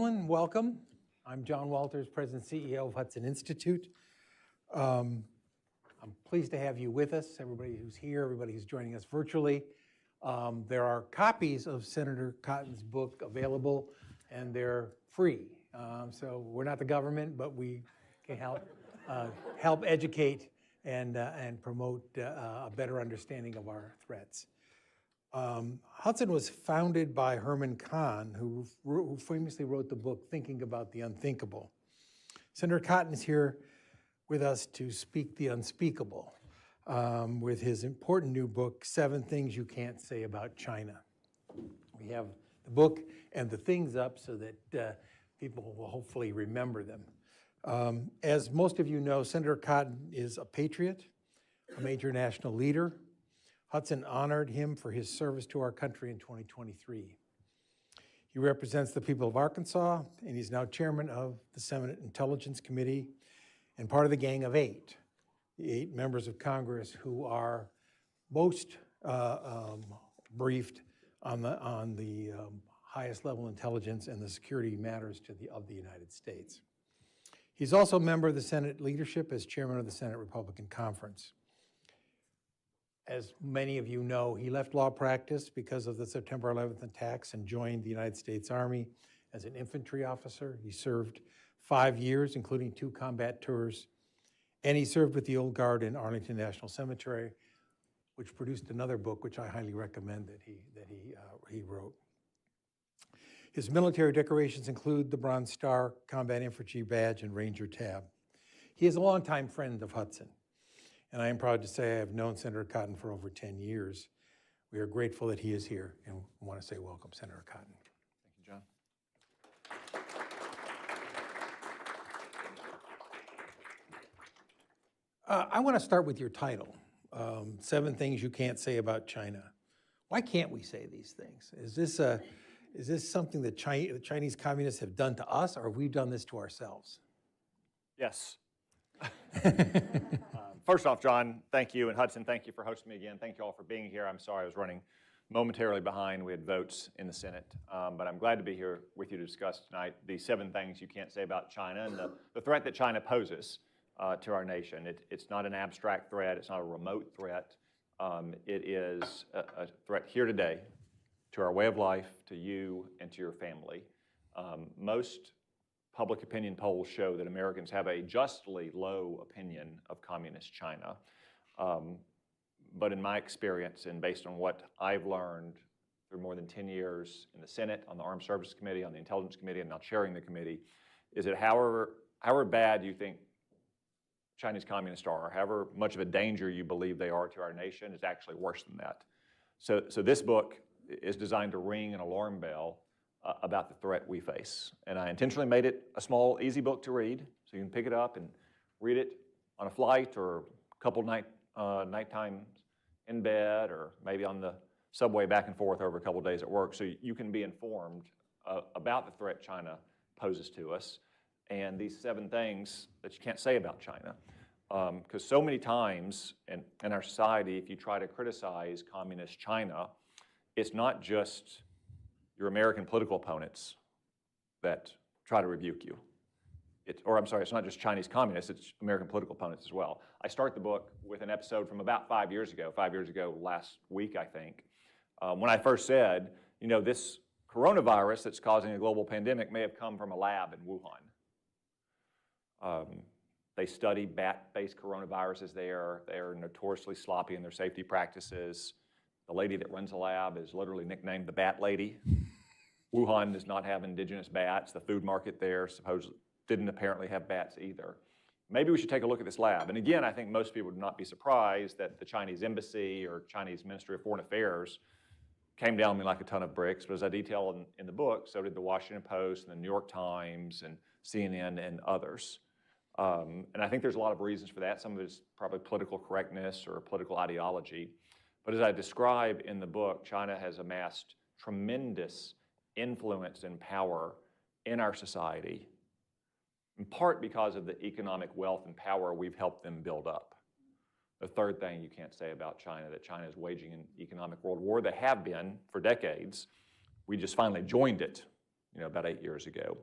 gentlemen, welcome. I'm John Walters, President and CEO of Hudson Institute. I'm pleased to have you with us, everybody who's here, everybody who's joining us virtually. There are copies of Senator Cotton's book available, and they're free. So we're not the government, but we can help educate and promote a better understanding of our threats. Hudson was founded by Herman Kahn, who famously wrote the book Thinking About the Unthinkable. Senator Cotton is here with us to speak the unspeakable with his important new book, 7 Things You Can't Say About China. We have the book and the things up so that people will hopefully remember them. As most of you know, Senator Cotton is a patriot, a major national leader. Hudson honored him for his service to our country in 2023. He represents the people of Arkansas, and he's now chairman of the Senate Intelligence Committee and part of the Gang of 8, the 8 members of Congress who are most briefed on the highest level intelligence and the security matters of the United States. He's also a member of the Senate leadership as chairman of the Senate Republican Conference. As many of you know, he left law practice because of the September 11th attacks and joined the United States Army as an infantry officer. He served 5 years, including 2 combat tours, and he served with the Old Guard in Arlington National Cemetery, which produced another book, which I highly recommend that he wrote. His military decorations include the Bronze Star, Combat Infantry Badge, and Ranger Tab. He is a longtime friend of Hudson, and I am proud to say I have known Senator Cotton for over 10 years. We are grateful that he is here, and want to say welcome, Senator Cotton. Thank you, John. I want to start with your title, 7 Things You Can't Say About China. Why can't we say these things? Is this something that the Chinese communists have done to us, or have we done this to ourselves? Yes. First off, John, thank you, and Hudson, thank you for hosting me again. Thank you all for being here. I'm sorry I was running momentarily behind. We had votes in the Senate, but I'm glad to be here with you to discuss tonight the 7 things you can't say about China and the threat that China poses to our nation. It's not an abstract threat. It's not a remote threat. It is a threat here today to our way of life, to you, and to your family. Most public opinion polls show that Americans have a justly low opinion of communist China. But in my experience, and based on what I've learned through more than 10 years in the Senate, on the Armed Services Committee, on the Intelligence Committee, and now chairing the committee, is that however bad you think Chinese communists are, however much of a danger you believe they are to our nation, is actually worse than that. So this book is designed to ring an alarm bell about the threat we face. And I intentionally made it a small, easy book to read, so you can pick it up and read it on a flight or a couple night times in bed, or maybe on the subway back and forth over a couple days at work, so you can be informed about the threat China poses to us and these 7 things that you can't say about China. Because so many times in our society, if you try to criticize communist China, it's not just your American political opponents that try to rebuke you. It's not just Chinese communists, it's American political opponents as well. I start the book with an episode from about 5 years ago last week, I think, when I first said, this coronavirus that's causing a global pandemic may have come from a lab in Wuhan. They study bat-based coronaviruses there. They are notoriously sloppy in their safety practices. The lady that runs the lab is literally nicknamed the Bat Lady. Wuhan does not have indigenous bats. The food market there supposedly didn't apparently have bats either. Maybe we should take a look at this lab. And again, I think most people would not be surprised that the Chinese embassy or Chinese Ministry of Foreign Affairs came down on me like a ton of bricks. But as I detail in the book, so did the Washington Post and the New York Times and CNN and others. And I think there's a lot of reasons for that. Some of it is probably political correctness or political ideology. But as I describe in the book, China has amassed tremendous influence and power in our society, in part because of the economic wealth and power we've helped them build up. The third thing you can't say about China, that China is waging an economic world war. They have been for decades. We just finally joined it, about 8 years ago.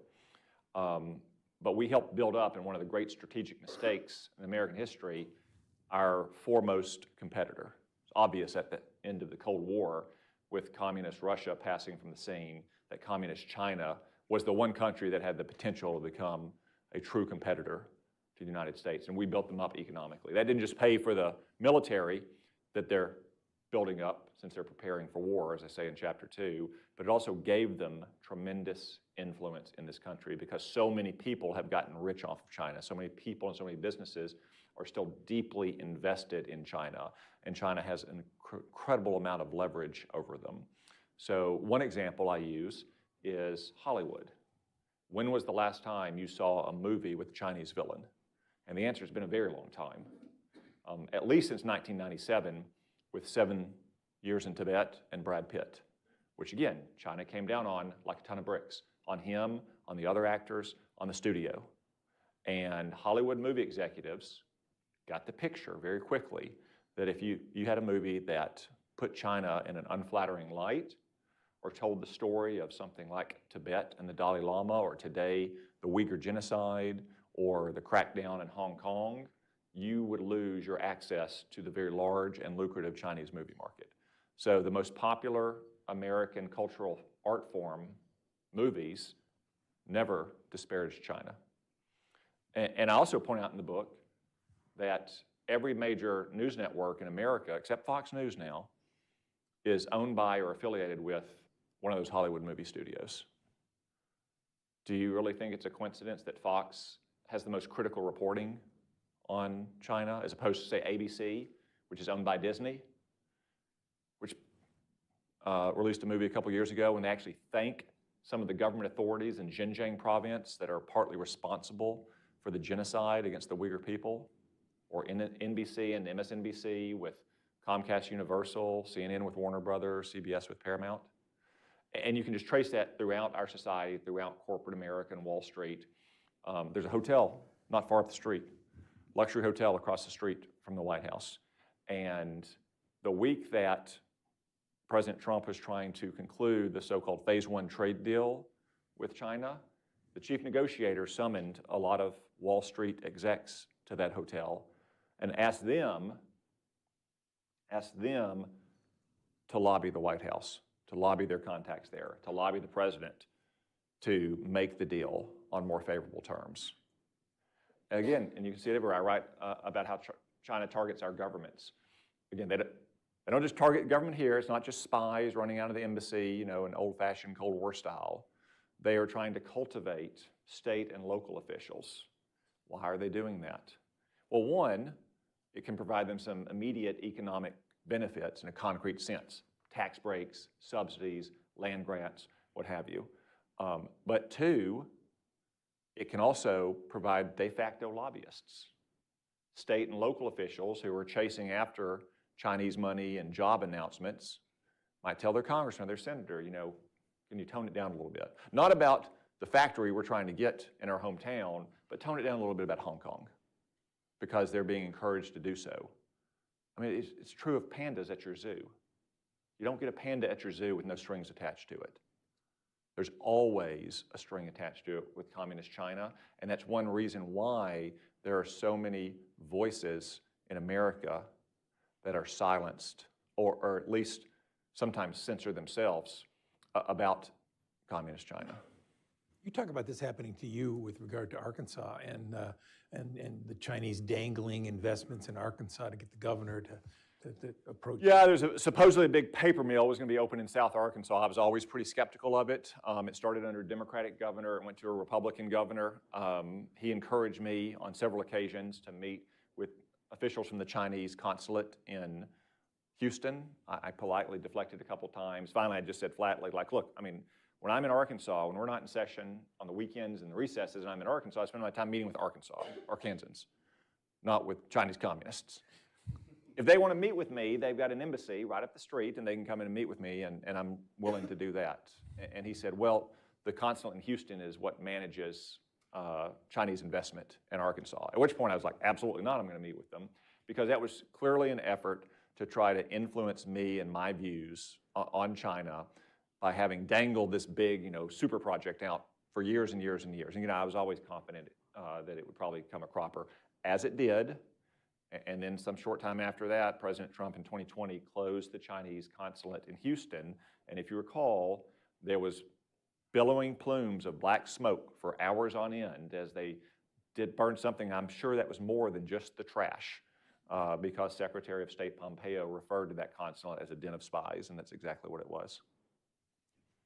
But we helped build up, in one of the great strategic mistakes in American history, our foremost competitor. It's obvious at the end of the Cold War, with communist Russia passing from the scene, that communist China was the one country that had the potential to become a true competitor to the United States, and we built them up economically. That didn't just pay for the military that they're building up since they're preparing for war, as I say in chapter 2, but it also gave them tremendous influence in this country because so many people have gotten rich off of China. So many people and so many businesses are still deeply invested in China, and China has an incredible amount of leverage over them. So one example I use is Hollywood. When was the last time you saw a movie with a Chinese villain? And the answer has been a very long time, at least since 1997, with 7 Years in Tibet and Brad Pitt, which again, China came down on like a ton of bricks, on him, on the other actors, on the studio. And Hollywood movie executives got the picture very quickly that if you had a movie that put China in an unflattering light, or told the story of something like Tibet and the Dalai Lama, or today the Uyghur genocide, or the crackdown in Hong Kong, you would lose your access to the very large and lucrative Chinese movie market. So the most popular American cultural art form, movies, never disparaged China. And I also point out in the book that every major news network in America, except Fox News now, is owned by or affiliated with one of those Hollywood movie studios. Do you really think it's a coincidence that Fox has the most critical reporting on China as opposed to, say, ABC, which is owned by Disney, which released a movie a couple years ago when they actually thank some of the government authorities in Xinjiang province that are partly responsible for the genocide against the Uyghur people, or NBC and MSNBC with Comcast Universal, CNN with Warner Brothers, CBS with Paramount. And you can just trace that throughout our society, throughout corporate America and Wall Street. There's a hotel not far up the street, luxury hotel across the street from the White House. And the week that President Trump was trying to conclude the so-called Phase 1 trade deal with China, the chief negotiator summoned a lot of Wall Street execs to that hotel and asked them to lobby the White House, to lobby their contacts there, to lobby the president to make the deal on more favorable terms. And again, and you can see it everywhere, I write about how China targets our governments. Again, they don't just target government here. It's not just spies running out of the embassy, you know, in old-fashioned Cold War style. They are trying to cultivate state and local officials. Why are they doing that? Well, one, it can provide them some immediate economic benefits in a concrete sense. Tax breaks, subsidies, land grants, what have you. But two, it can also provide de facto lobbyists, state and local officials who are chasing after Chinese money and job announcements might tell their congressman, their senator, you know, can you tone it down a little bit? Not about the factory we're trying to get in our hometown, but tone it down a little bit about Hong Kong, because they're being encouraged to do so. I mean, it's true of pandas at your zoo. You don't get a panda at your zoo with no strings attached to it. There's always a string attached to it with communist China, and that's one reason why there are so many voices in America that are silenced, or at least sometimes censor themselves about communist China. You talk about this happening to you with regard to Arkansas and the Chinese dangling investments in Arkansas to get the governor to approach. Yeah, there's supposedly a big paper mill was going to be open in South Arkansas. I was always pretty skeptical of it. It started under a Democratic governor. It went to a Republican governor. He encouraged me on several occasions to meet with officials from the Chinese consulate in Houston. I politely deflected a couple times. Finally, I just said flatly, like, look, I mean, when I'm in Arkansas, when we're not in session on the weekends and the recesses, and I'm in Arkansas, I spend my time meeting with Arkansans, not with Chinese communists. If they want to meet with me, they've got an embassy right up the street, and they can come in and meet with me, and I'm willing to do that. And he said, well, the consulate in Houston is what manages Chinese investment in Arkansas. At which point I was like, absolutely not, I'm going to meet with them, because that was clearly an effort to try to influence me and my views on China by having dangled this big, you know, super project out for years and years and years. And, you know, I was always confident that it would probably come a cropper, as it did. And then some short time after that, President Trump in 2020 closed the Chinese consulate in Houston. And if you recall, there was billowing plumes of black smoke for hours on end as they did burn something. I'm sure that was more than just the trash, because Secretary of State Pompeo referred to that consulate as a den of spies, and that's exactly what it was.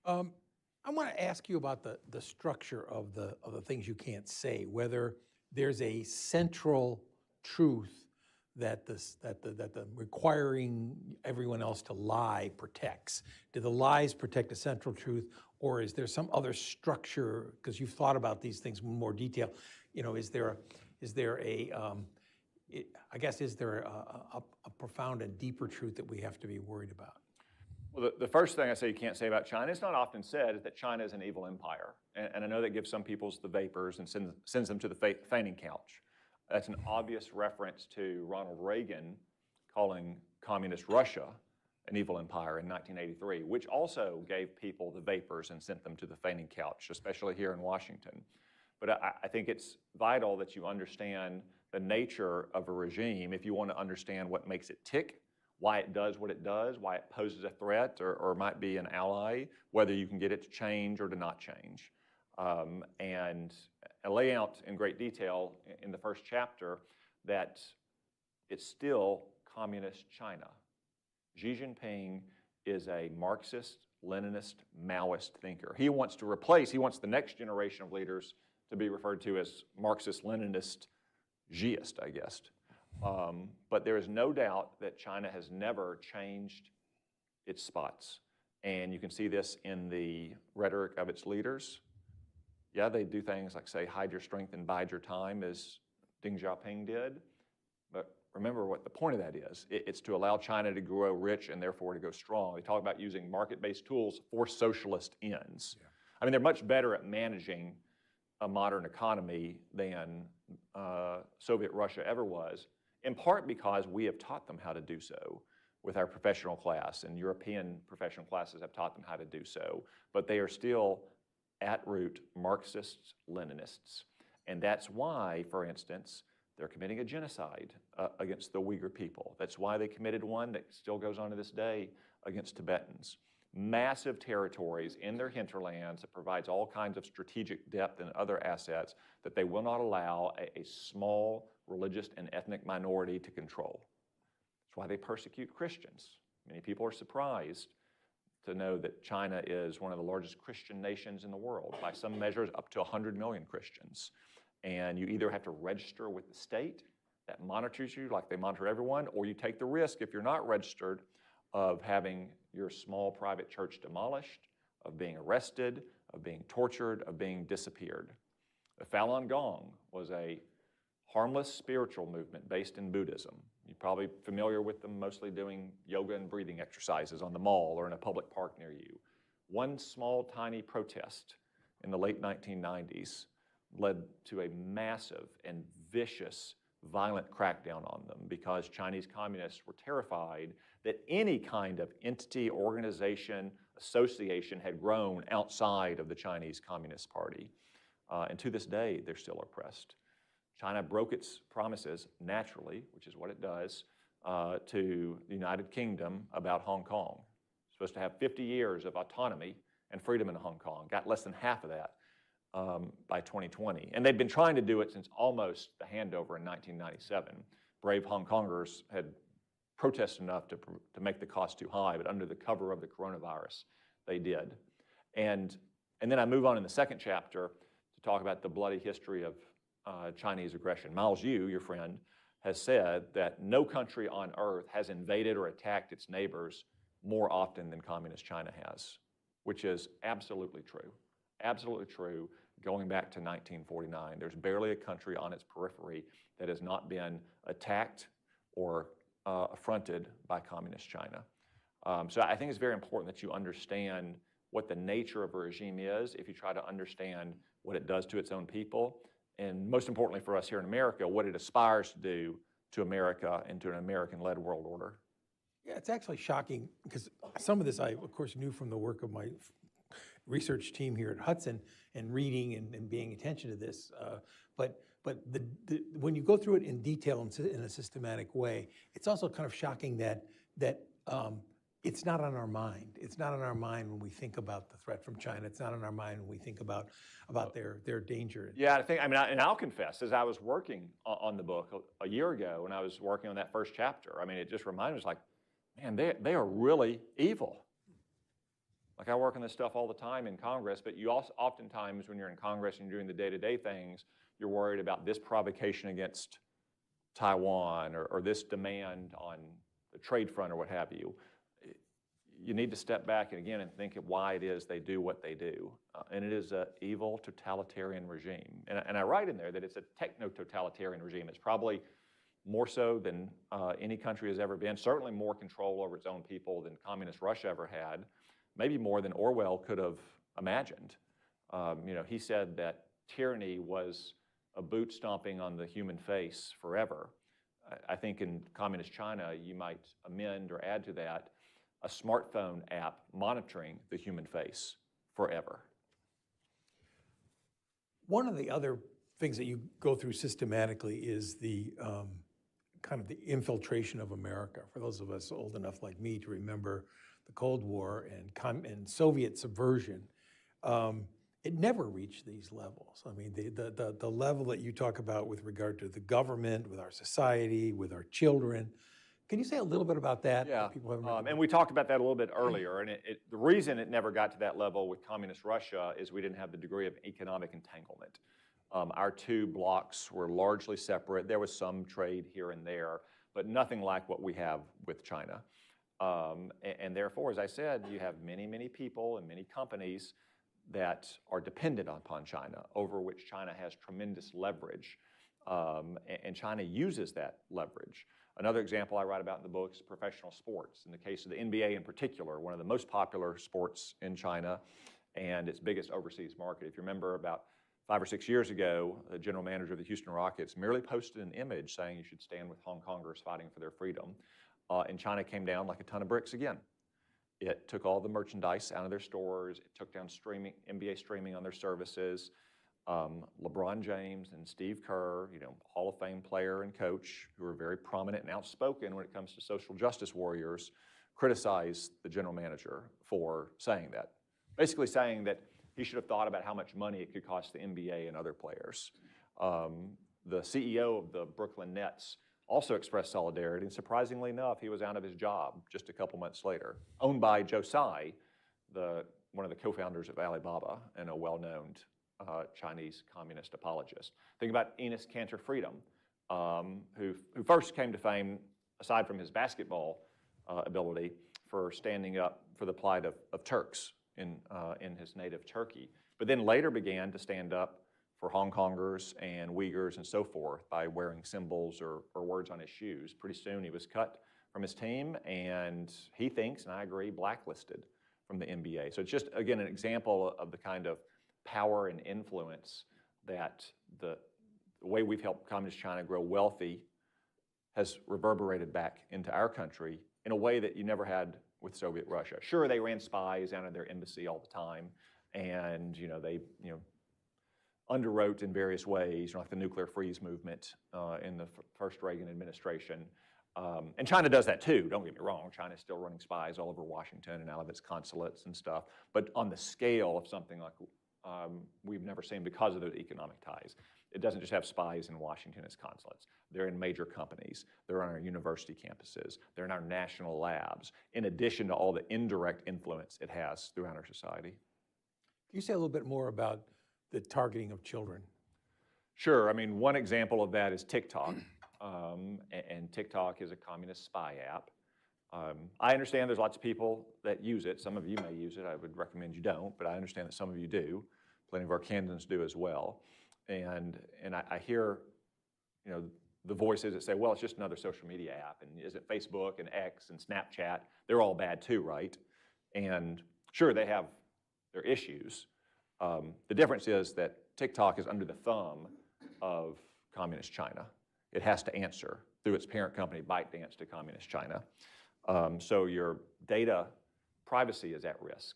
I want to ask you about the structure of the things you can't say, whether there's a central truth that the requiring everyone else to lie protects. Do the lies protect a central truth, or is there some other structure? Because you've thought about these things in more detail. You know, is there a profound and deeper truth that we have to be worried about? Well, the first thing I say you can't say about China, it's not often said, is that China is an evil empire. And I know that gives some people the vapors and sends them to the fainting couch. That's an obvious reference to Ronald Reagan calling communist Russia an evil empire in 1983, which also gave people the vapors and sent them to the fainting couch, especially here in Washington. But I think it's vital that you understand the nature of a regime if you want to understand what makes it tick, why it does what it does, why it poses a threat or might be an ally, whether you can get it to change or to not change. And I lay out in great detail in the first chapter that it's still communist China. Xi Jinping is a Marxist, Leninist, Maoist thinker. He wants the next generation of leaders to be referred to as Marxist, Leninist, Xiist, I guess. But there is no doubt that China has never changed its spots. And you can see this in the rhetoric of its leaders. Yeah, they do things like say, hide your strength and bide your time, as Deng Xiaoping did. But remember what the point of that is. It's to allow China to grow rich and therefore to go strong. They talk about using market-based tools for socialist ends. Yeah. I mean, they're much better at managing a modern economy than Soviet Russia ever was, in part because we have taught them how to do so with our professional class, and European professional classes have taught them how to do so. But they are still at root Marxists, Leninists. And that's why, for instance, they're committing a genocide against the Uyghur people. That's why they committed one that still goes on to this day against Tibetans. Massive territories in their hinterlands that provides all kinds of strategic depth and other assets that they will not allow a small religious and ethnic minority to control. That's why they persecute Christians. Many people are surprised to know that China is one of the largest Christian nations in the world. By some measures, up to 100 million Christians. And you either have to register with the state that monitors you like they monitor everyone, or you take the risk, if you're not registered, of having your small private church demolished, of being arrested, of being tortured, of being disappeared. The Falun Gong was a harmless spiritual movement based in Buddhism. You're probably familiar with them mostly doing yoga and breathing exercises on the mall or in a public park near you. One small, tiny protest in the late 1990s led to a massive and vicious, violent crackdown on them because Chinese communists were terrified that any kind of entity, organization, association had grown outside of the Chinese Communist Party. And to this day, they're still oppressed. China broke its promises naturally, which is what it does, to the United Kingdom about Hong Kong. It's supposed to have 50 years of autonomy and freedom in Hong Kong. Got less than half of that by 2020. And they'd been trying to do it since almost the handover in 1997. Brave Hong Kongers had protested enough to make the cost too high, but under the cover of the coronavirus, they did. And then I move on in the second chapter to talk about the bloody history of Chinese aggression. Miles Yu, your friend, has said that no country on earth has invaded or attacked its neighbors more often than communist China has, which is absolutely true. Absolutely true, going back to 1949. There's barely a country on its periphery that has not been attacked or affronted by communist China. So I think it's very important that you understand what the nature of a regime is if you try to understand what it does to its own people, and most importantly for us here in America, what it aspires to do to America and to an American-led world order. Yeah, it's actually shocking because some of this I, of course, knew from the work of my research team here at Hudson and reading and paying attention to this. But when you go through it in detail in a systematic way, it's also kind of shocking that it's not on our mind. It's not on our mind when we think about the threat from China. It's not on our mind when we think about their danger. Yeah, and I'll confess, as I was working on the book a year ago, when I was working on that first chapter, I mean, it just reminded me, like, man, they are really evil. Like, I work on this stuff all the time in Congress, but you also, oftentimes when you're in Congress and you're doing the day-to-day things, you're worried about this provocation against Taiwan or this demand on the trade front or what have you. You need to step back and think of why it is they do what they do. And it is an evil totalitarian regime. And I write in there that it's a techno-totalitarian regime. It's probably more so than any country has ever been, certainly more control over its own people than communist Russia ever had, maybe more than Orwell could have imagined. He said that tyranny was a boot stomping on the human face forever. I think in communist China, you might amend or add to that a smartphone app monitoring the human face forever. One of the other things that you go through systematically is the kind of the infiltration of America. For those of us old enough like me to remember the Cold War and Soviet subversion, it never reached these levels. I mean, the level that you talk about with regard to the government, with our society, with our children. Can you say a little bit about that? Yeah, People haven't and we talked about that a little bit earlier, and the reason it never got to that level with communist Russia is we didn't have the degree of economic entanglement. Our two blocks were largely separate. There was some trade here and there, but nothing like what we have with China. And therefore, as I said, you have many, many people and many companies that are dependent upon China, over which China has tremendous leverage, and China uses that leverage. Another example I write about in the book is professional sports. In the case of the NBA in particular, one of the most popular sports in China and its biggest overseas market. If you remember, about 5 or 6 years ago, the general manager of the Houston Rockets merely posted an image saying you should stand with Hong Kongers fighting for their freedom. And China came down like a ton of bricks again. It took all the merchandise out of their stores. It took down NBA streaming on their services. LeBron James and Steve Kerr, Hall of Fame player and coach, who are very prominent and outspoken when it comes to social justice warriors, criticized the general manager for saying that. Basically saying that he should have thought about how much money it could cost the NBA and other players. The CEO of the Brooklyn Nets also expressed solidarity, and surprisingly enough, he was out of his job just a couple months later, owned by Joe Tsai, one of the co-founders of Alibaba and a well-known Chinese communist apologist. Think about Enes Kanter Freedom, who first came to fame, aside from his basketball ability, for standing up for the plight of Turks in his native Turkey, but then later began to stand up for Hong Kongers and Uyghurs and so forth by wearing symbols or words on his shoes. Pretty soon he was cut from his team, and he thinks, and I agree, blacklisted from the NBA. So it's just, again, an example of the kind of power and influence that the way we've helped communist China grow wealthy has reverberated back into our country in a way that you never had with Soviet Russia. Sure, they ran spies out of their embassy all the time, and they underwrote in various ways, like the nuclear freeze movement in the first Reagan administration. And China does that too, don't get me wrong. China's still running spies all over Washington and out of its consulates and stuff, but on the scale of something like we've never seen because of those economic ties. It doesn't just have spies in Washington as consulates. They're in major companies. They're on our university campuses. They're in our national labs, in addition to all the indirect influence it has throughout our society. Can you say a little bit more about the targeting of children? Sure. I mean, one example of that is TikTok. And TikTok is a communist spy app. I understand there's lots of people that use it. Some of you may use it. I would recommend you don't, but I understand that some of you do. Plenty of our candidates do as well. And I hear, the voices that say, well, it's just another social media app. And isn't Facebook and X and Snapchat, they're all bad too, right? And sure, they have their issues. The difference is that TikTok is under the thumb of communist China. It has to answer through its parent company, ByteDance, to communist China. So your data privacy is at risk.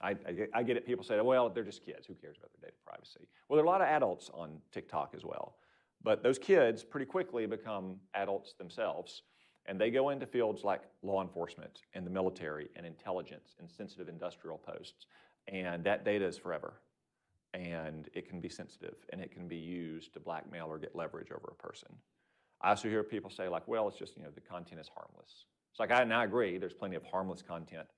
I get it. People say, well, they're just kids. Who cares about their data privacy? Well, there are a lot of adults on TikTok as well. But those kids pretty quickly become adults themselves. And they go into fields like law enforcement and the military and intelligence and sensitive industrial posts. And that data is forever. And it can be sensitive. And it can be used to blackmail or get leverage over a person. I also hear people say, like, well, it's just, the content is harmless. It's like, and I agree, there's plenty of harmless content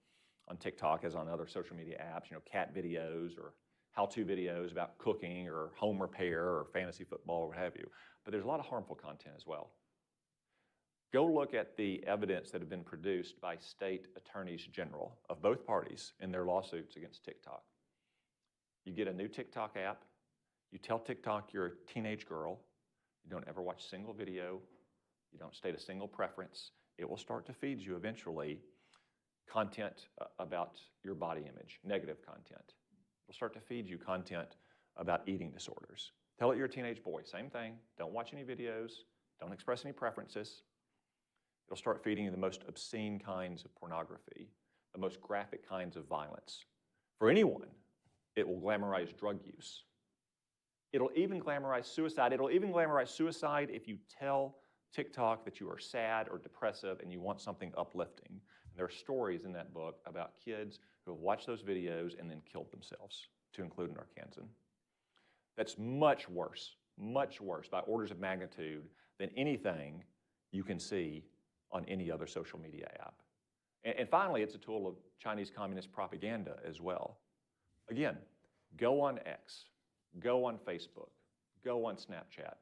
on TikTok as on other social media apps, cat videos or how-to videos about cooking or home repair or fantasy football or what have you. But there's a lot of harmful content as well. Go look at the evidence that have been produced by state attorneys general of both parties in their lawsuits against TikTok. You get a new TikTok app, you tell TikTok you're a teenage girl, you don't ever watch a single video, you don't state a single preference, it will start to feed you eventually content about your body image, negative content. It will start to feed you content about eating disorders. Tell it you're a teenage boy, same thing. Don't watch any videos, don't express any preferences. It'll start feeding you the most obscene kinds of pornography, the most graphic kinds of violence. For anyone, it will glamorize drug use. It'll even glamorize suicide. It'll even glamorize suicide if you tell TikTok that you are sad or depressive and you want something uplifting. And there are stories in that book about kids who have watched those videos and then killed themselves, to include in Arkansas. That's much worse by orders of magnitude than anything you can see on any other social media app. And finally, it's a tool of Chinese communist propaganda as well. Again, go on X, go on Facebook, go on Snapchat.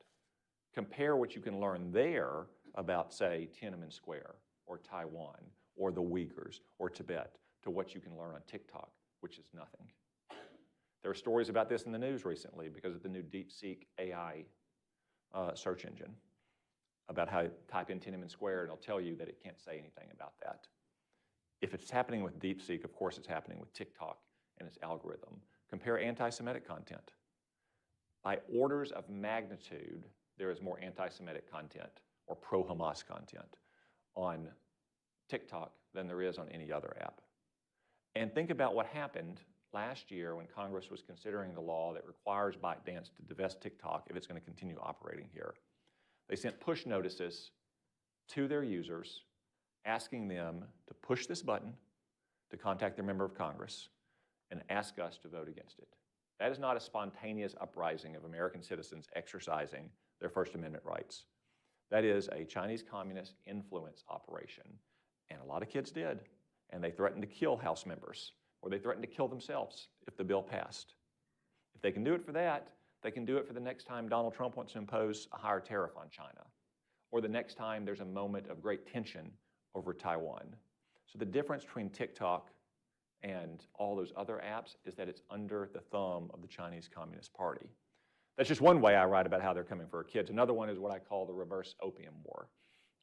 Compare what you can learn there about, say, Tiananmen Square or Taiwan or the Uyghurs or Tibet to what you can learn on TikTok, which is nothing. There are stories about this in the news recently because of the new DeepSeek AI search engine, about how you type in Tiananmen Square and it'll tell you that it can't say anything about that. If it's happening with DeepSeek, of course it's happening with TikTok and its algorithm. Compare anti-Semitic content. By orders of magnitude, there is more anti-Semitic content or pro-Hamas content on TikTok than there is on any other app. And think about what happened last year when Congress was considering the law that requires ByteDance to divest TikTok if it's going to continue operating here. They sent push notices to their users asking them to push this button to contact their member of Congress and ask us to vote against it. That is not a spontaneous uprising of American citizens exercising their First Amendment rights. That is a Chinese communist influence operation. And a lot of kids did. And they threatened to kill House members, or they threatened to kill themselves if the bill passed. If they can do it for that, they can do it for the next time Donald Trump wants to impose a higher tariff on China, or the next time there's a moment of great tension over Taiwan. So the difference between TikTok and all those other apps is that it's under the thumb of the Chinese Communist Party. That's just one way I write about how they're coming for our kids. Another one is what I call the reverse opium war.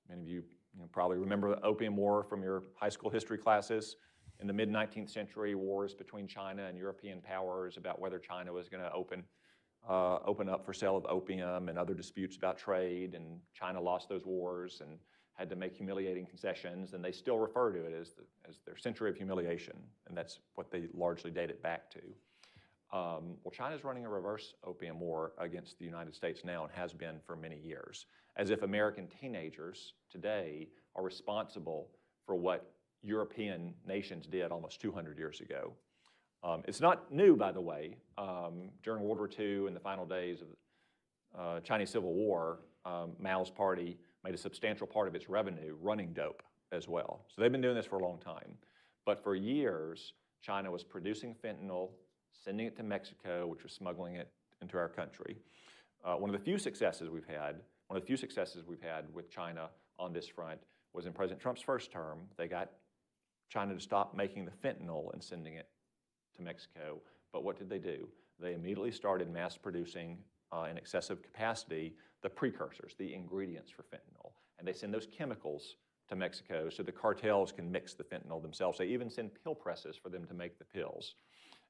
Many of you, probably remember the opium war from your high school history classes. In the mid-19th century, wars between China and European powers about whether China was going to open up for sale of opium and other disputes about trade, and China lost those wars and had to make humiliating concessions, and they still refer to it as their century of humiliation, and that's what they largely date it back to. Well, China's running a reverse opium war against the United States now and has been for many years, as if American teenagers today are responsible for what European nations did almost 200 years ago. It's not new, by the way. During World War II and the final days of the Chinese Civil War, Mao's party made a substantial part of its revenue running dope as well. So they've been doing this for a long time. But for years, China was producing fentanyl, sending it to Mexico, which was smuggling it into our country. One of the few successes we've had with China on this front was in President Trump's first term. They got China to stop making the fentanyl and sending it to Mexico. But what did they do? They immediately started mass producing in excessive capacity the precursors, the ingredients for fentanyl. And they send those chemicals to Mexico so the cartels can mix the fentanyl themselves. They even send pill presses for them to make the pills.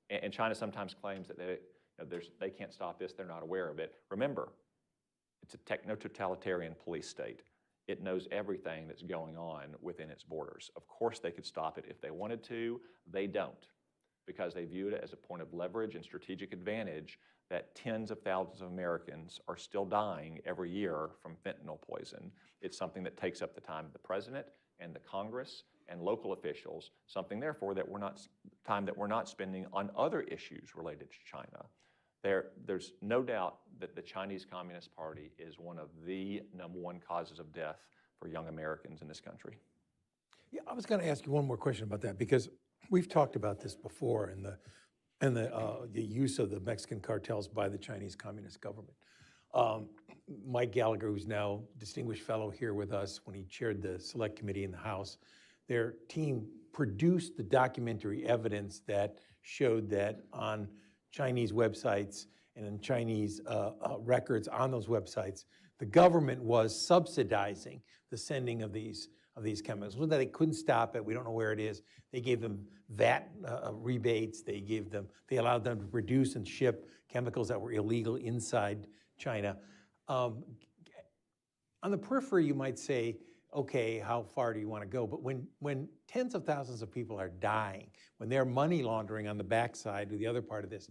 And China sometimes claims that they can't stop this, they're not aware of it. Remember, it's a techno-totalitarian police state. It knows everything that's going on within its borders. Of course they could stop it if they wanted to. They don't. because they viewed it as a point of leverage and strategic advantage that tens of thousands of Americans are still dying every year from fentanyl poison. It's something that takes up the time of the president and the Congress and local officials, something therefore that we're not spending on other issues related to China. There's no doubt that the Chinese Communist Party is one of the #1 causes of death for young Americans in this country. Yeah, I was going to ask you one more question about that, because we've talked about this before, and the use of the Mexican cartels by the Chinese Communist government. Mike Gallagher, who's now distinguished fellow here with us, when he chaired the Select Committee in the House, their team produced the documentary evidence that showed that on Chinese websites and in Chinese records on those websites, the government was subsidizing the sending of these chemicals. It wasn't that they couldn't stop it. We don't know where it is. They gave them VAT rebates. They allowed them to produce and ship chemicals that were illegal inside China. On the periphery, you might say, okay, how far do you want to go? But when tens of thousands of people are dying, when they're money laundering on the backside or the other part of this,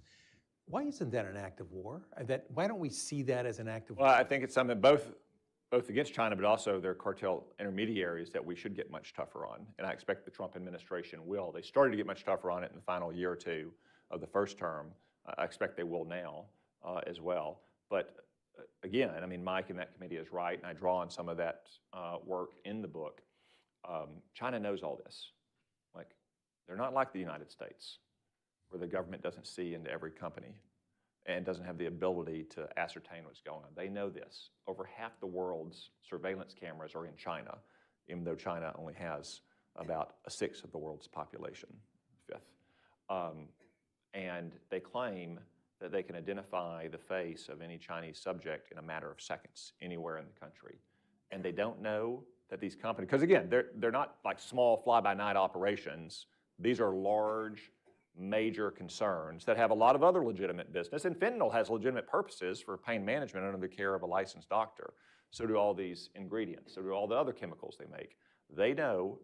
why isn't that an act of war? Why don't we see that as an act of war? Well, I think it's something both against China, but also their cartel intermediaries that we should get much tougher on. And I expect the Trump administration will. They started to get much tougher on it in the final year or two of the first term. I expect they will now as well. But again, I mean, Mike in that committee is right, and I draw on some of that work in the book. China knows all this. Like, they're not like the United States, where the government doesn't see into every company and doesn't have the ability to ascertain what's going on. They know this. Over half the world's surveillance cameras are in China, even though China only has about 1/6 of the world's population, 1/5. And they claim that they can identify the face of any Chinese subject in a matter of seconds anywhere in the country. And they don't know that these companies, because again, they're not like small fly-by-night operations. These are large, major concerns that have a lot of other legitimate business. And fentanyl has legitimate purposes for pain management under the care of a licensed doctor. So do all these ingredients. So do all the other chemicals they make. They know,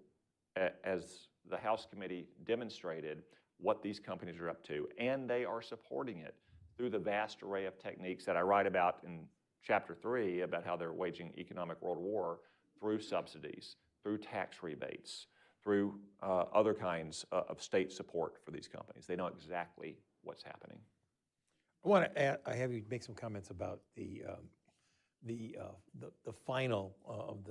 as the House committee demonstrated, what these companies are up to, and they are supporting it through the vast array of techniques that I write about in Chapter 3 about how they're waging economic world war through subsidies, through tax rebates, through other kinds of state support for these companies. They know exactly what's happening. I have you make some comments about the final of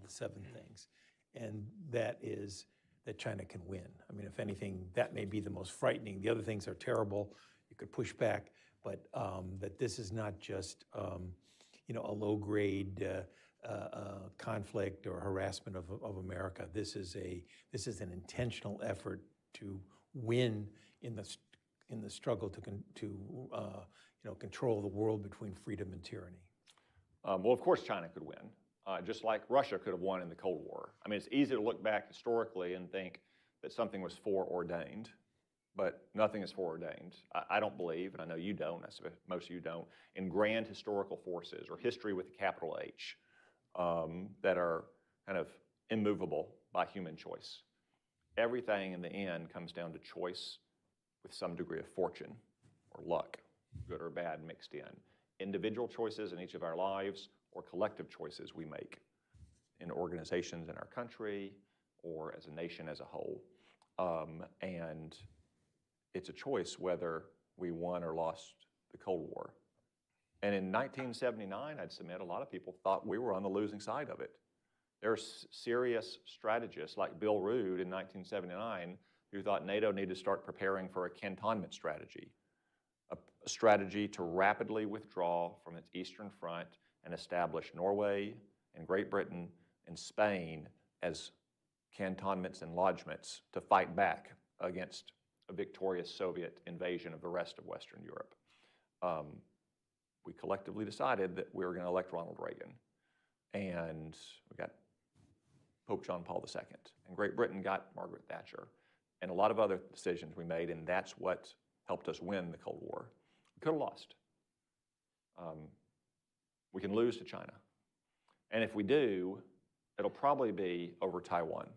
the 7 things, and that is that China can win. I mean, if anything, that may be the most frightening. The other things are terrible. You could push back, but that this is not just a low-grade conflict or harassment of America. This is an intentional effort to win in the struggle to control the world between freedom and tyranny. Well, of course, China could win, just like Russia could have won in the Cold War. I mean, it's easy to look back historically and think that something was foreordained, but nothing is foreordained. I don't believe, and I know you don't, I suppose most of you don't, in grand historical forces or history with a capital H that are kind of immovable by human choice. Everything in the end comes down to choice with some degree of fortune or luck, good or bad mixed in. Individual choices in each of our lives or collective choices we make in organizations in our country or as a nation as a whole. And it's a choice whether we won or lost the Cold War. And in 1979, I'd submit, a lot of people thought we were on the losing side of it. There are serious strategists like Bill Rood in 1979 who thought NATO needed to start preparing for a cantonment strategy, a strategy to rapidly withdraw from its eastern front and establish Norway and Great Britain and Spain as cantonments and lodgements to fight back against a victorious Soviet invasion of the rest of Western Europe. We collectively decided that we were going to elect Ronald Reagan, and we got Pope John Paul II, and Great Britain got Margaret Thatcher, and a lot of other decisions we made, and that's what helped us win the Cold War. We could have lost. We can lose to China, and if we do, it'll probably be over Taiwan.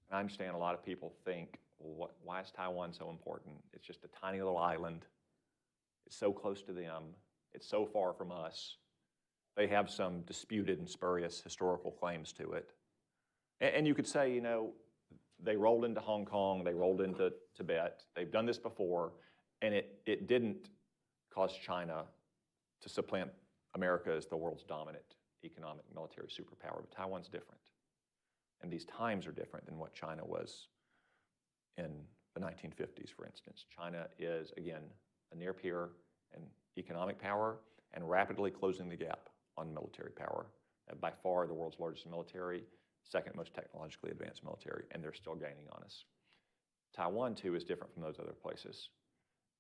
And I understand a lot of people think well, why is Taiwan so important? It's just a tiny little island. It's so close to them. It's so far from us. They have some disputed and spurious historical claims to it. And you could say, you know, they rolled into Hong Kong, they rolled into Tibet. They've done this before, and it didn't cause China to supplant America as the world's dominant economic military superpower. But Taiwan's different. And these times are different than what China was in the 1950s, for instance. China is, again, a near peer in economic power and rapidly closing the gap on military power. By far the world's largest military, second most technologically advanced military, and they're still gaining on us. Taiwan, too, is different from those other places.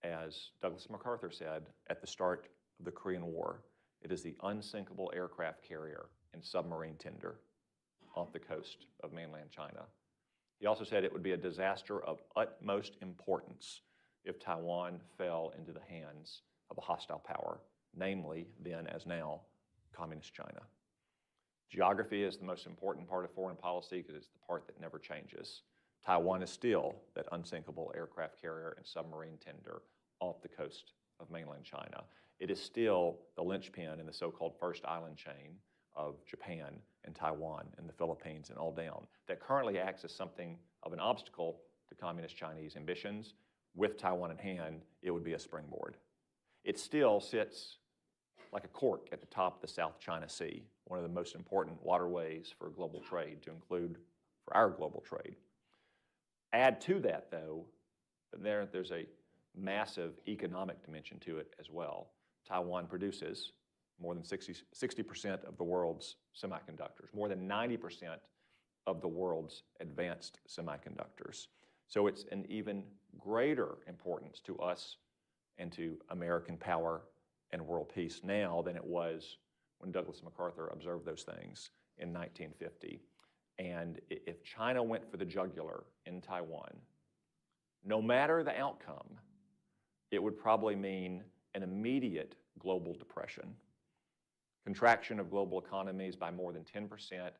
As Douglas MacArthur said at the start of the Korean War, it is the unsinkable aircraft carrier and submarine tender off the coast of mainland China. He also said it would be a disaster of utmost importance if Taiwan fell into the hands of a hostile power, namely, then as now, Communist China. Geography is the most important part of foreign policy because it's the part that never changes. Taiwan is still that unsinkable aircraft carrier and submarine tender off the coast of mainland China. It is still the linchpin in the so-called first island chain of Japan and Taiwan and the Philippines and all down that currently acts as something of an obstacle to Communist Chinese ambitions. With Taiwan in hand, it would be a springboard. It still sits like a cork at the top of the South China Sea, one of the most important waterways for global trade, to include for our global trade. Add to that, though, there's a massive economic dimension to it as well. Taiwan produces more than 60% of the world's semiconductors, more than 90% of the world's advanced semiconductors. So it's an even greater importance to us and to American power and world peace now than it was when Douglas MacArthur observed those things in 1950. And if China went for the jugular in Taiwan, no matter the outcome, it would probably mean an immediate global depression, contraction of global economies by more than 10%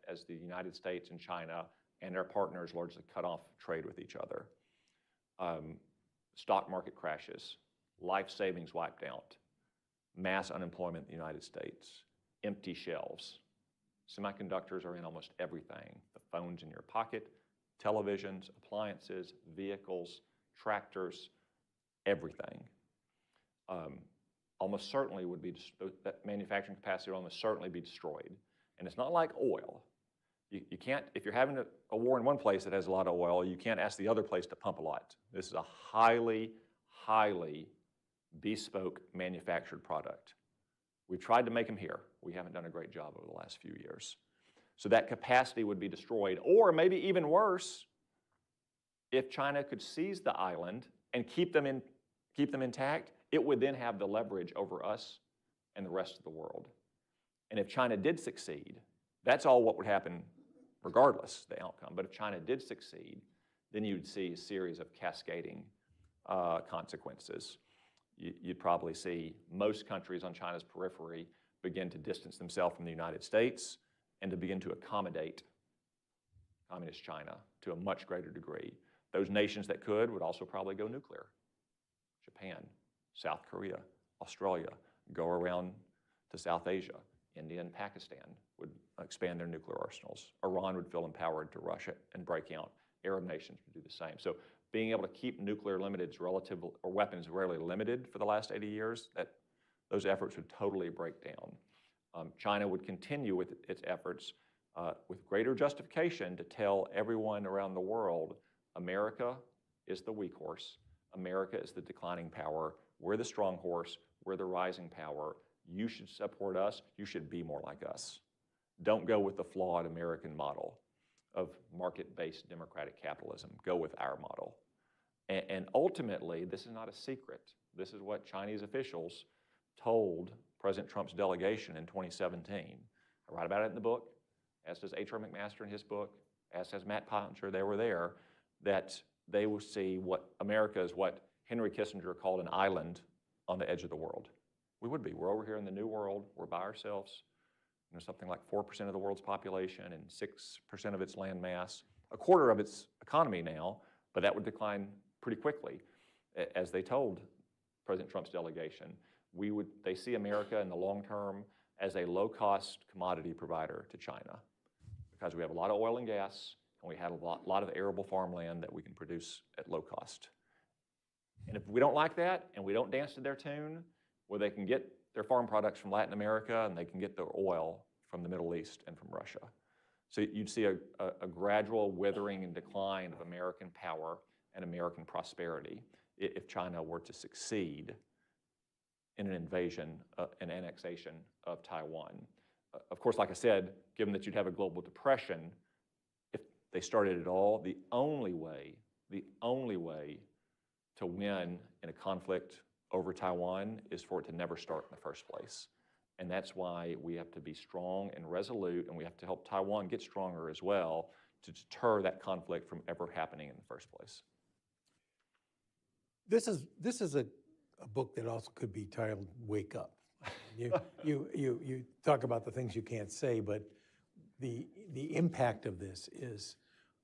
as the United States and China and their partners largely cut off trade with each other. Stock market crashes, life savings wiped out, mass unemployment in the United States, empty shelves. Semiconductors are in almost everything. The phones in your pocket, televisions, appliances, vehicles, tractors, everything. Almost certainly would be, that manufacturing capacity would almost certainly be destroyed. And it's not like oil. You can't, if you're having a war in one place that has a lot of oil, you can't ask the other place to pump a lot. This is a highly, highly bespoke manufactured product. We've tried to make them here. We haven't done a great job over the last few years. So that capacity would be destroyed, or maybe even worse, if China could seize the island and keep them intact, it would then have the leverage over us and the rest of the world. And if China did succeed, that's all what would happen regardless the outcome. But if China did succeed, then you'd see a series of cascading consequences. You'd probably see most countries on China's periphery begin to distance themselves from the United States and to begin to accommodate Communist China to a much greater degree. Those nations that could would also probably go nuclear. Japan, South Korea, Australia, go around to South Asia. India and Pakistan would expand their nuclear arsenals. Iran would feel empowered to rush it and break out. Arab nations would do the same. So being able to keep nuclear weapons rarely limited for the last 80 years, those efforts would totally break down. China would continue with its efforts with greater justification to tell everyone around the world, America is the weak horse. America is the declining power. We're the strong horse. We're the rising power. You should support us. You should be more like us. Don't go with the flawed American model of market-based democratic capitalism. Go with our model. And ultimately, this is not a secret. This is what Chinese officials told President Trump's delegation in 2017. I write about it in the book, as does H.R. McMaster in his book, as does Matt Pottinger. They were there, that they will see what America is what Henry Kissinger called an island on the edge of the world. We would be. We're over here in the New World. We're by ourselves. There's something like 4% of the world's population and 6% of its land mass, a quarter of its economy now, But that would decline pretty quickly. As they told President Trump's delegation, they see America in the long term as a low-cost commodity provider to China because we have a lot of oil and gas and we have a lot of arable farmland that we can produce at low cost. And if we don't like that and we don't dance to their tune, well, they can get their farm products from Latin America and they can get their oil from the Middle East and from Russia. So you'd see a gradual withering and decline of American power and American prosperity if China were to succeed in an invasion, an annexation of Taiwan. Of course, like I said, given that you'd have a global depression, if they started at all, the only way to win in a conflict over Taiwan is for it to never start in the first place. And that's why we have to be strong and resolute, and we have to help Taiwan get stronger as well to deter that conflict from ever happening in the first place. This is a book that also could be titled "Wake Up." You talk about the things you can't say, but the impact of this is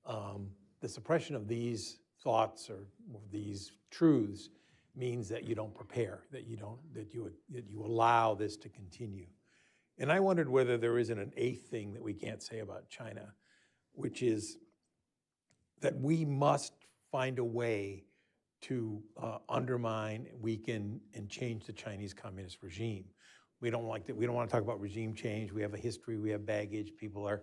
the suppression of these thoughts or these truths means that you don't prepare, that you allow this to continue. And I wondered whether there isn't an eighth thing that we can't say about China, which is that we must find a way to undermine, weaken, and change the Chinese Communist regime. We don't like that. We don't want to talk about regime change. We have a history. We have baggage. People are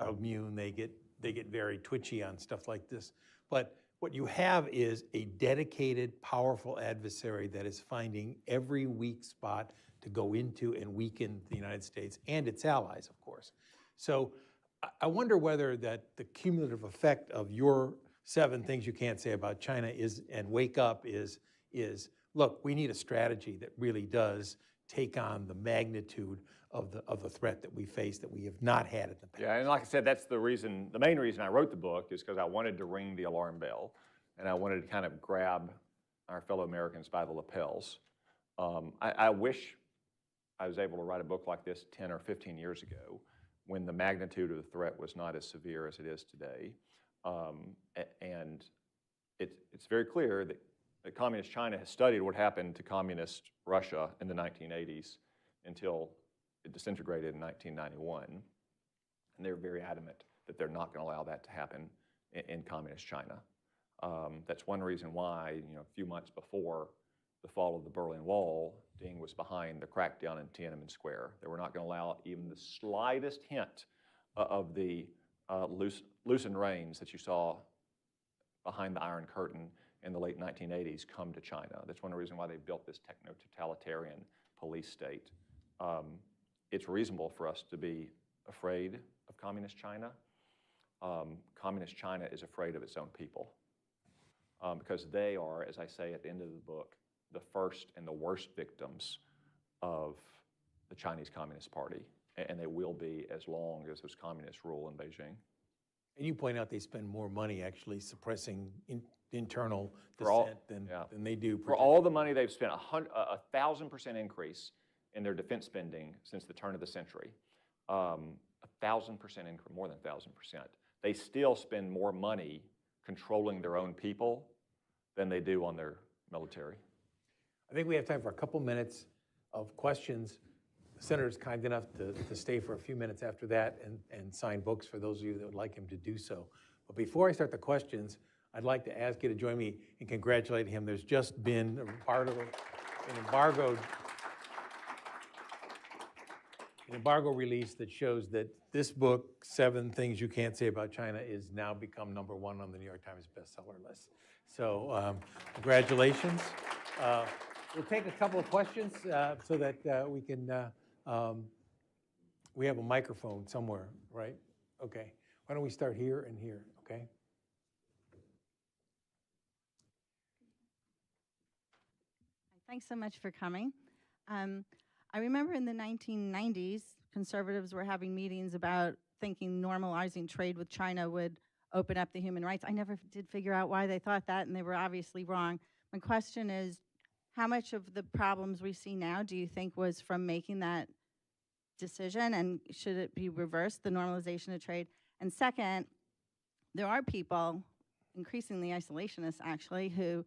immune. They get very twitchy on stuff like this. But what you have is a dedicated, powerful adversary that is finding every weak spot to go into and weaken the United States and its allies, of course. So I wonder whether that the cumulative effect of your 7 things you can't say about China is, and Wake Up is look, we need a strategy that really does take on the magnitude of the threat that we face that we have not had in the past. Yeah, and like I said, that's the main reason I wrote the book is because I wanted to ring the alarm bell, and I wanted to kind of grab our fellow Americans by the lapels. I wish I was able to write a book like this 10 or 15 years ago when the magnitude of the threat was not as severe as it is today. And it's very clear that Communist China has studied what happened to Communist Russia in the 1980s until it disintegrated in 1991. And they're very adamant that they're not going to allow that to happen in Communist China. That's one reason why, a few months before the fall of the Berlin Wall, Deng was behind the crackdown in Tiananmen Square. They were not going to allow even the slightest hint of the loosened reins that you saw behind the Iron Curtain in the late 1980s come to China. That's one reason why they built this techno-totalitarian police state. It's reasonable for us to be afraid of Communist China. Communist China is afraid of its own people because they are, as I say at the end of the book, the first and the worst victims of the Chinese Communist Party, and they will be as long as those communists rule in Beijing. And you point out they spend more money actually suppressing internal dissent than they do. For all the money they've spent, 1,000% increase in their defense spending since the turn of the century, 1,000% increase, more than 1,000%. They still spend more money controlling their own people than they do on their military. I think we have time for a couple minutes of questions. The Senator is kind enough to stay for a few minutes after that and sign books for those of you that would like him to do so. But before I start the questions, I'd like to ask you to join me in congratulating him. There's just been an embargo release that shows that this book, 7 Things You Can't Say About China, is now become #1 on the New York Times bestseller list. So congratulations. We'll take a couple of questions so that we can, we have a microphone somewhere, right? Okay. Why don't we start here and here, okay? Thanks so much for coming. I remember in the 1990s, conservatives were having meetings about thinking normalizing trade with China would open up the human rights. I never did figure out why they thought that, and they were obviously wrong. My question is, how much of the problems we see now do you think was from making that decision, and should it be reversed, the normalization of trade? And second, there are people increasingly isolationists, actually, who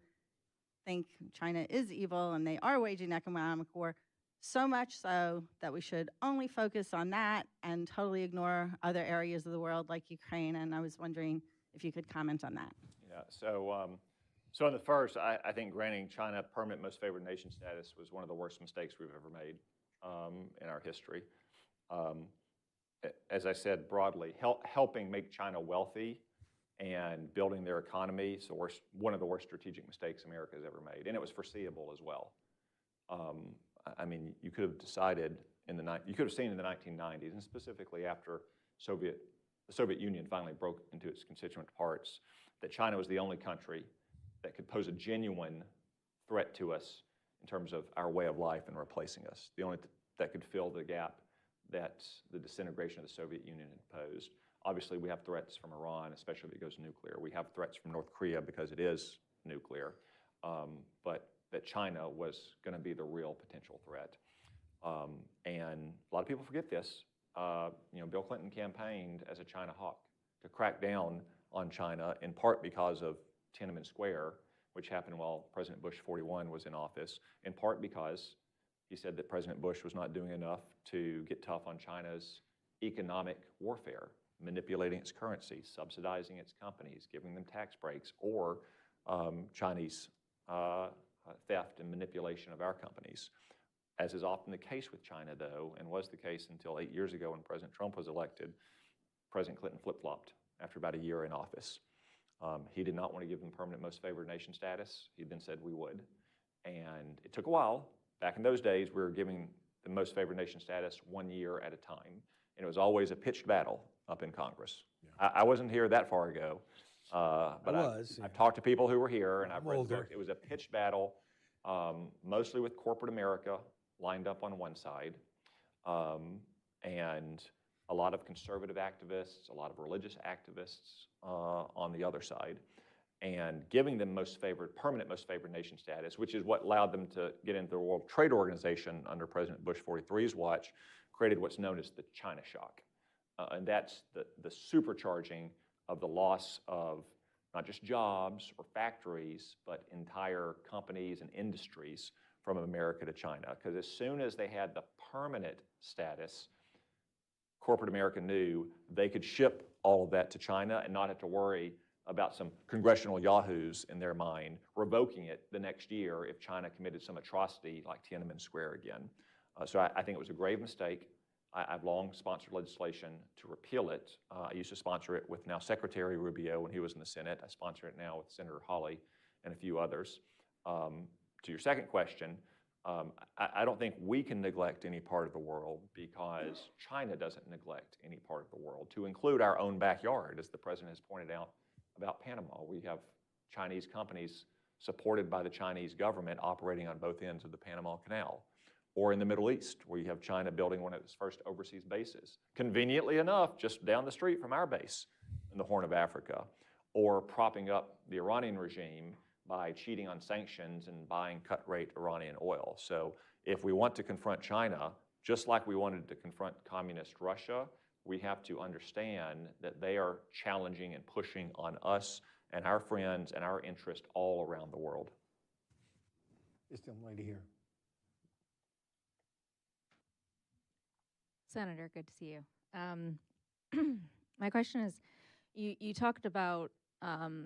think China is evil and they are waging economic war, so much so that we should only focus on that and totally ignore other areas of the world like Ukraine. And I was wondering if you could comment on that. Yeah, so on the first, I think granting China permanent most favored nation status was one of the worst mistakes we've ever made in our history. As I said broadly, helping make China wealthy and building their economy is one of the worst strategic mistakes America has ever made, and it was foreseeable as well. I mean, you could have decided you could have seen in the 1990s, and specifically after the Soviet Union finally broke into its constituent parts, that China was the only country that could pose a genuine threat to us in terms of our way of life and replacing us. The only that could fill the gap that the disintegration of the Soviet Union had posed. Obviously, we have threats from Iran, especially if it goes nuclear. We have threats from North Korea because it is nuclear. But that China was going to be the real potential threat. And a lot of people forget this. Bill Clinton campaigned as a China hawk to crack down on China, in part because of Tiananmen Square, which happened while President Bush 41 was in office, in part because he said that President Bush was not doing enough to get tough on China's economic warfare, manipulating its currency, subsidizing its companies, giving them tax breaks, or Chinese theft and manipulation of our companies. As is often the case with China, though, and was the case until 8 years ago when President Trump was elected, President Clinton flip-flopped after about a year in office. He did not want to give them permanent most favored nation status. He then said we would. And it took a while. Back in those days, we were giving the most favored nation status 1 year at a time. And it was always a pitched battle up in Congress. Yeah. I wasn't here that far ago. But I've talked to people who were here, and I've read the book. It was a pitched battle, mostly with corporate America lined up on one side, and a lot of conservative activists, a lot of religious activists on the other side, and giving them permanent most favored nation status, which is what allowed them to get into the World Trade Organization under President Bush 43's watch, created what's known as the China shock. And that's the supercharging of the loss of not just jobs or factories, but entire companies and industries from America to China. Because as soon as they had the permanent status, corporate America knew they could ship all of that to China and not have to worry about some congressional yahoos in their mind revoking it the next year if China committed some atrocity like Tiananmen Square again. So I think it was a grave mistake. I've long sponsored legislation to repeal it. I used to sponsor it with now Secretary Rubio when he was in the Senate. I sponsor it now with Senator Hawley and a few others. To your second question, I don't think we can neglect any part of the world because China doesn't neglect any part of the world, to include our own backyard, as the President has pointed out about Panama. We have Chinese companies supported by the Chinese government operating on both ends of the Panama Canal. Or in the Middle East, where you have China building one of its first overseas bases, conveniently enough, just down the street from our base in the Horn of Africa, or propping up the Iranian regime by cheating on sanctions and buying cut-rate Iranian oil. So if we want to confront China, just like we wanted to confront communist Russia, we have to understand that they are challenging and pushing on us and our friends and our interests all around the world. Just a lady here. Senator, good to see you. My question is, you talked about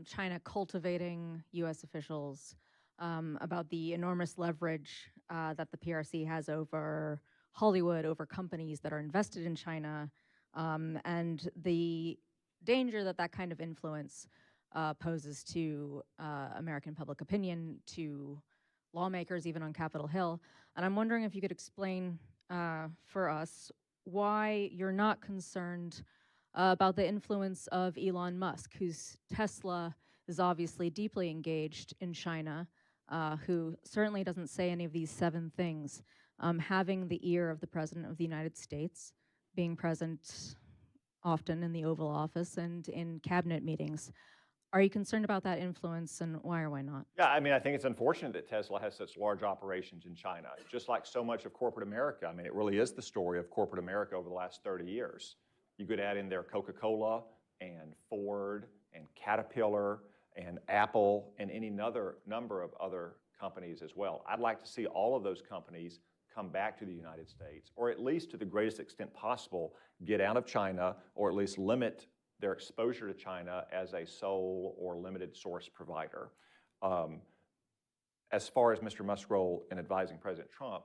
China cultivating U.S. officials, about the enormous leverage that the PRC has over Hollywood, over companies that are invested in China, and the danger that that kind of influence poses to American public opinion, to lawmakers, even on Capitol Hill. And I'm wondering if you could explain for us why you're not concerned about the influence of Elon Musk, whose Tesla is obviously deeply engaged in China, who certainly doesn't say any of these 7 things, having the ear of the President of the United States, being present often in the Oval Office and in cabinet meetings. Are you concerned about that influence, and why or why not? Yeah, I mean, I think it's unfortunate that Tesla has such large operations in China, just like so much of corporate America. I mean, it really is the story of corporate America over the last 30 years. You could add in there Coca-Cola and Ford and Caterpillar and Apple, and any number of other companies as well. I'd like to see all of those companies come back to the United States, or at least to the greatest extent possible, get out of China, or at least limit their exposure to China as a sole or limited source provider. As far as Mr. Musk's role in advising President Trump,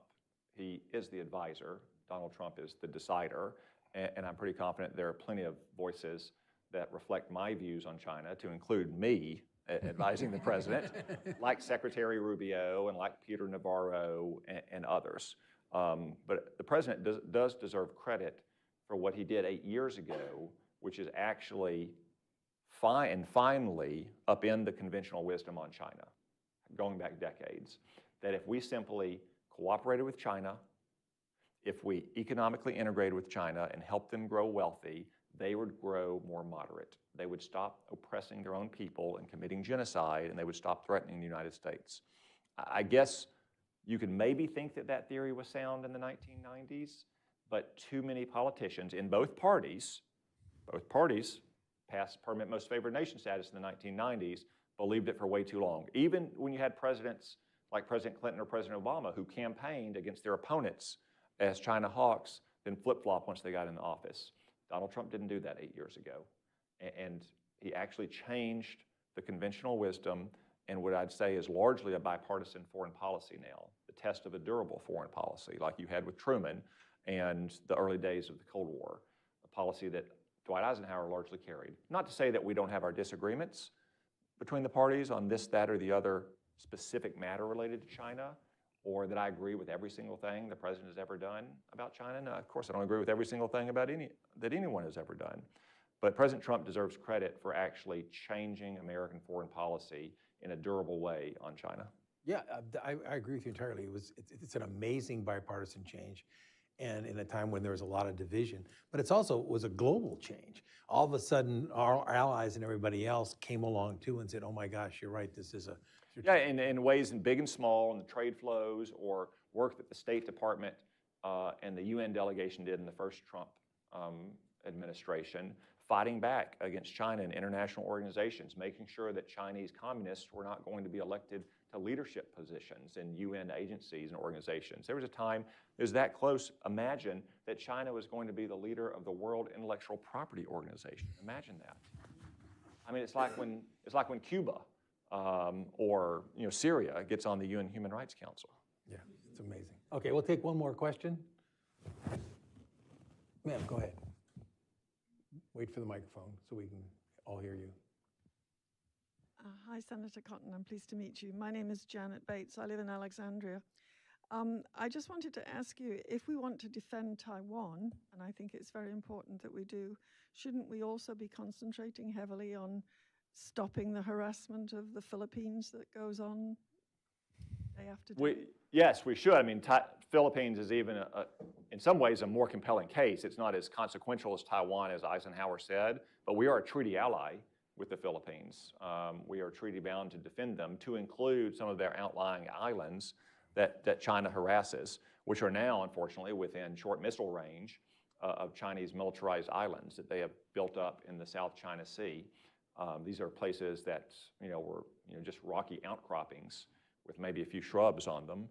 he is the advisor. Donald Trump is the decider, and I'm pretty confident there are plenty of voices that reflect my views on China, to include me advising the president, like Secretary Rubio and like Peter Navarro and others. But the president does deserve credit for what he did 8 years ago, which is actually finally upend the conventional wisdom on China, going back decades, that if we simply cooperated with China, if we economically integrated with China and helped them grow wealthy, they would grow more moderate. They would stop oppressing their own people and committing genocide, and they would stop threatening the United States. I guess you could maybe think that that theory was sound in the 1990s, but too many politicians in both parties passed permanent most favored nation status in the 1990s, believed it for way too long. Even when you had presidents like President Clinton or President Obama who campaigned against their opponents as China hawks, then flip-flop once they got in the office. Donald Trump didn't do that 8 years ago. And he actually changed the conventional wisdom and what I'd say is largely a bipartisan foreign policy now, the test of a durable foreign policy like you had with Truman and the early days of the Cold War, a policy that Dwight Eisenhower largely carried. Not to say that we don't have our disagreements between the parties on this, that, or the other specific matter related to China, or that I agree with every single thing the president has ever done about China. No, of course I don't agree with every single thing about that anyone has ever done. But President Trump deserves credit for actually changing American foreign policy in a durable way on China. Yeah, I agree with you entirely. It's an amazing bipartisan change, and in a time when there was a lot of division. But it's also was a global change. All of a sudden, our allies and everybody else came along too and said, "Oh my gosh, you're right. This is a..." Yeah, in ways in big and small, in the trade flows or work that the State Department and the UN delegation did in the first Trump administration, fighting back against China and international organizations, making sure that Chinese communists were not going to be elected to leadership positions in UN agencies and organizations. There was a time it was that close. Imagine that China was going to be the leader of the World Intellectual Property Organization. Imagine that. I mean, it's like when Cuba or Syria gets on the UN Human Rights Council. Yeah, it's amazing. Okay, we'll take one more question. Ma'am, go ahead. Wait for the microphone so we can all hear you. Hi, Senator Cotton. I'm pleased to meet you. My name is Janet Bates. I live in Alexandria. I just wanted to ask you, if we want to defend Taiwan, and I think it's very important that we do, shouldn't we also be concentrating heavily on stopping the harassment of the Philippines that goes on day after day? Yes, we should. I mean, Philippines is even, in some ways, a more compelling case. It's not as consequential as Taiwan, as Eisenhower said, but we are a treaty ally with the Philippines. We are treaty bound to defend them, to include some of their outlying islands that China harasses, which are now, unfortunately, within short missile range of Chinese militarized islands that they have built up in the South China Sea. These are places that were just rocky outcroppings with maybe a few shrubs on them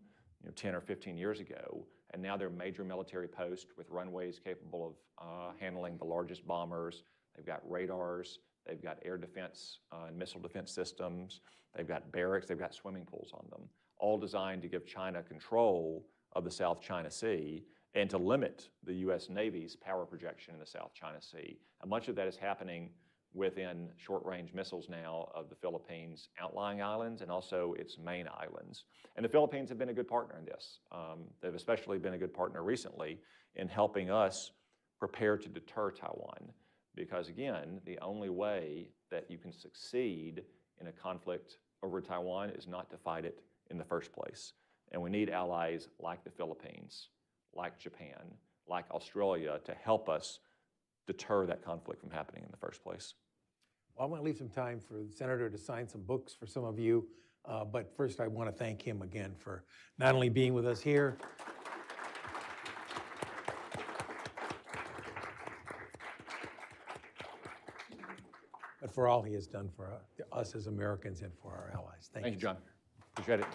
10 or 15 years ago, and now they're major military posts with runways capable of handling the largest bombers. They've got radars, they've got air defense and missile defense systems, they've got barracks, they've got swimming pools on them, all designed to give China control of the South China Sea and to limit the U.S. Navy's power projection in the South China Sea. And much of that is happening within short-range missiles now of the Philippines' outlying islands and also its main islands. And the Philippines have been a good partner in this. They've especially been a good partner recently in helping us prepare to deter Taiwan. Because again, the only way that you can succeed in a conflict over Taiwan is not to fight it in the first place. And we need allies like the Philippines, like Japan, like Australia to help us deter that conflict from happening in the first place. Well, I want to leave some time for the Senator to sign some books for some of you, but first I want to thank him again for not only being with us here, but for all he has done for us as Americans and for our allies. Thank you, John. Appreciate it.